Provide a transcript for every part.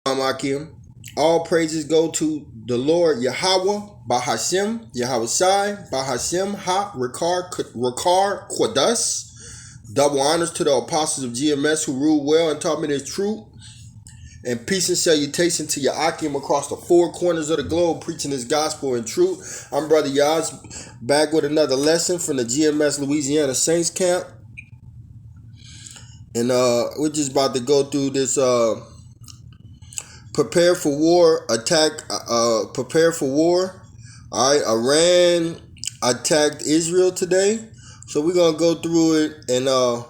Akim. All praises go to the Lord Yahweh, Bahashem, Yahweh Sai, Bahashem, Ha, Rakar, Quadas. Double honors to the apostles of GMS who ruled well and taught me this truth. And peace and salutation to Akim across the four corners of the globe, preaching this gospel in truth. I'm Brother Yaz, back with another lesson from the GMS Louisiana Saints Camp. And we're just about to go through this prepare for war, prepare for war. All right, Iran attacked Israel today. So we're going to go through it and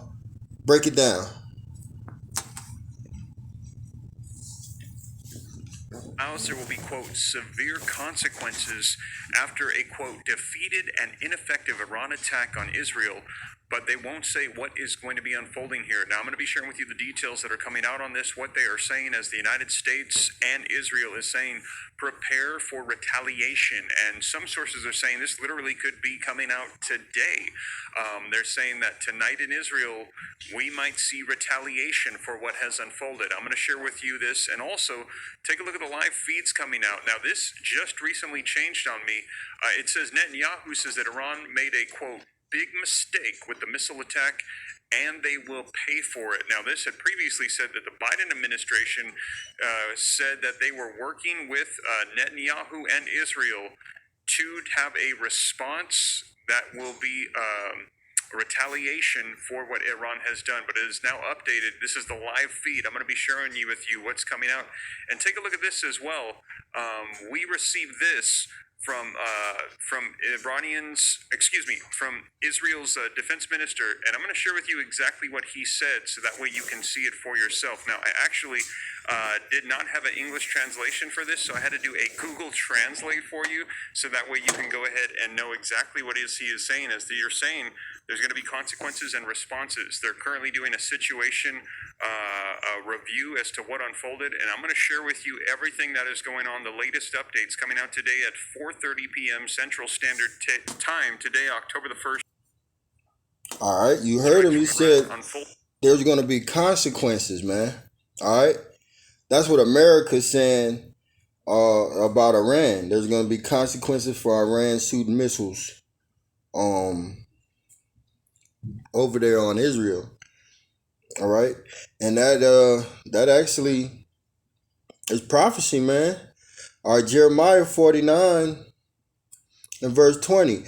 break it down. There will be, quote, severe consequences after a, quote, defeated and ineffective Iran attack on Israel, but they won't say what is going to be unfolding here. Now, I'm going to be sharing with you the details that are coming out on this, what they are saying as the United States and Israel is saying, prepare for retaliation. And some sources are saying this literally could be coming out today. They're saying that tonight in Israel, we might see retaliation for what has unfolded. I'm going to share with you this, and also take a look at the live feeds coming out. Now, this just recently changed on me. It says Netanyahu says that Iran made a, quote, big mistake with the missile attack, and they will pay for it. Now, this had previously said that the Biden administration said that they were working with Netanyahu and Israel to have a response that will be retaliation for what Iran has done, but it is now updated. This is the live feed. I'm going to be sharing with you what's coming out, and take a look at this as well. We received this from from Israel's defense minister, and I'm going to share with you exactly what he said, so that way you can see it for yourself. Now, I actually did not have an English translation for this, so I had to do a Google Translate for you, so that way you can go ahead and know exactly what he is saying. As you're saying, there's going to be consequences and responses. They're currently doing a situation review as to what unfolded, and I'm going to share with you everything that is going on, the latest updates coming out today at 4:30 p.m. Central Standard Time, today, October the 1st. All right, you heard him. He said there's going to be consequences, man. All right, that's what America's saying about Iran. There's going to be consequences for Iran shooting missiles over there on Israel. All right, and that actually is prophecy, man. All right, Jeremiah 49 and verse 20.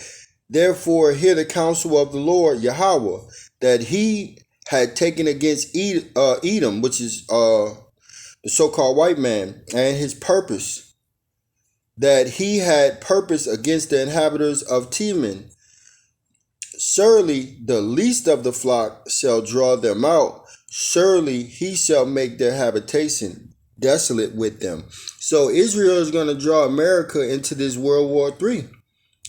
Therefore, hear the counsel of the Lord Yahweh, that he had taken against Edom, which is the so-called white man, and his purpose, that he had purpose against the inhabitants of Teman. Surely the least of the flock shall draw them out. Surely he shall make their habitation desolate with them. So Israel is going to draw America into this World War III.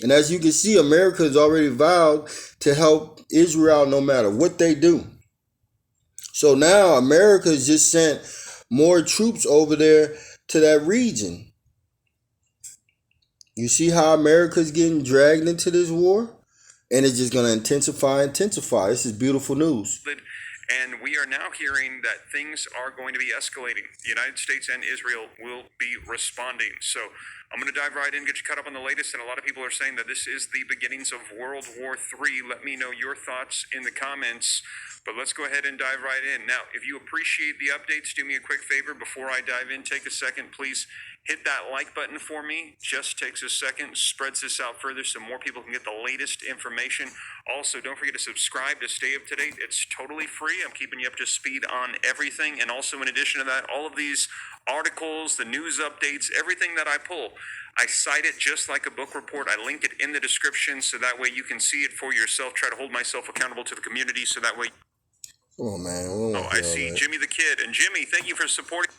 And as you can see, America has already vowed to help Israel no matter what they do. So now America has just sent more troops over there to that region. You see how America is getting dragged into this war? And it's just going to intensify. This is beautiful news. And we are now hearing that things are going to be escalating. The United States and Israel will be responding. So I'm going to dive right in, get you caught up on the latest. And a lot of people are saying that this is the beginnings of World War III. Let me know your thoughts in the comments. But let's go ahead and dive right in. Now, if you appreciate the updates, do me a quick favor. Before I dive in, take a second, please hit that like button for me. Just takes a second, spreads this out further so more people can get the latest information. Also, don't forget to subscribe to stay up to date. It's totally free. I'm keeping you up to speed on everything. And also, in addition to that, all of these articles, the news updates, everything that I pull, I cite it just like a book report. I link it in the description so that way you can see it for yourself. Try to hold myself accountable to the community so that way. Come on, man. I see Jimmy the Kid. And Jimmy, thank you for supporting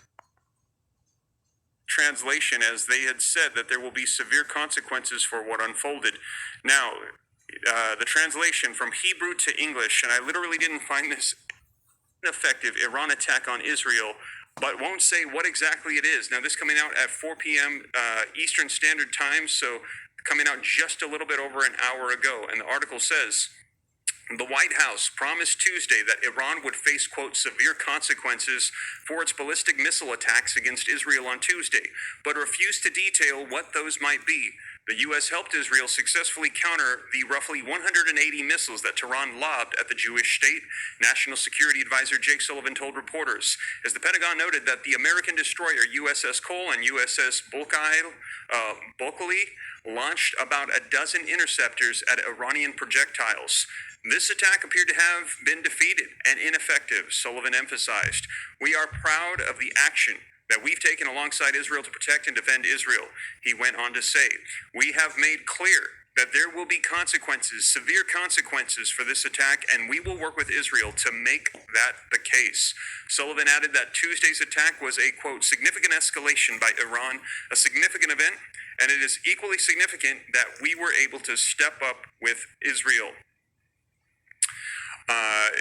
translation, as they had said that there will be severe consequences for what unfolded. Now, the translation from Hebrew to English, and I literally didn't find this ineffective Iran attack on Israel, but won't say what exactly it is. Now, this coming out at 4 p.m. Eastern Standard Time, so coming out just a little bit over an hour ago. And the article says, The White House promised Tuesday that Iran would face, quote, severe consequences for its ballistic missile attacks against Israel on Tuesday, but refused to detail what those might be. The U.S. helped Israel successfully counter the roughly 180 missiles that Tehran lobbed at the Jewish state, National Security Advisor Jake Sullivan told reporters, as the Pentagon noted that the American destroyer USS Cole and USS Bulkley launched about a dozen interceptors at Iranian projectiles. This attack appeared to have been defeated and ineffective, Sullivan emphasized. We are proud of the action that we've taken alongside Israel to protect and defend Israel, he went on to say. We have made clear that there will be consequences, severe consequences for this attack, and we will work with Israel to make that the case. Sullivan added that Tuesday's attack was a, quote, significant escalation by Iran, a significant event, and it is equally significant that we were able to step up with Israel.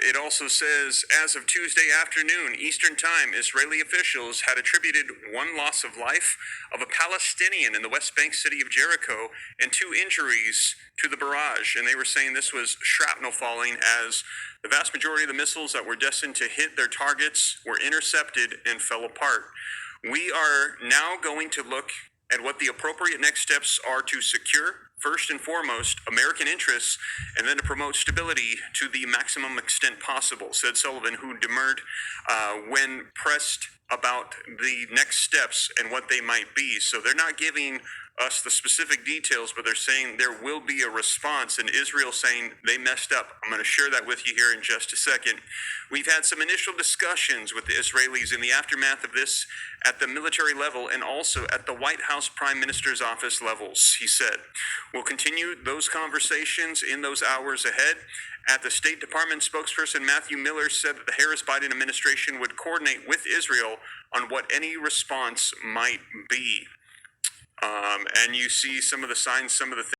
It also says, as of Tuesday afternoon, Eastern Time, Israeli officials had attributed one loss of life of a Palestinian in the West Bank city of Jericho and 2 injuries to the barrage. And they were saying this was shrapnel falling, as the vast majority of the missiles that were destined to hit their targets were intercepted and fell apart. We are now going to look at what the appropriate next steps are to secure, first and foremost, American interests, and then to promote stability to the maximum extent possible, said Sullivan, who demurred when pressed about the next steps and what they might be. So they're not giving us the specific details, but they're saying there will be a response, and Israel saying they messed up. I'm going to share that with you here in just a second. We've had some initial discussions with the Israelis in the aftermath of this at the military level and also at the White House Prime Minister's office levels, he said. We'll continue those conversations in those hours ahead. At the State Department, spokesperson Matthew Miller said that the Harris-Biden administration would coordinate with Israel on what any response might be. And you see some of the signs, some of the things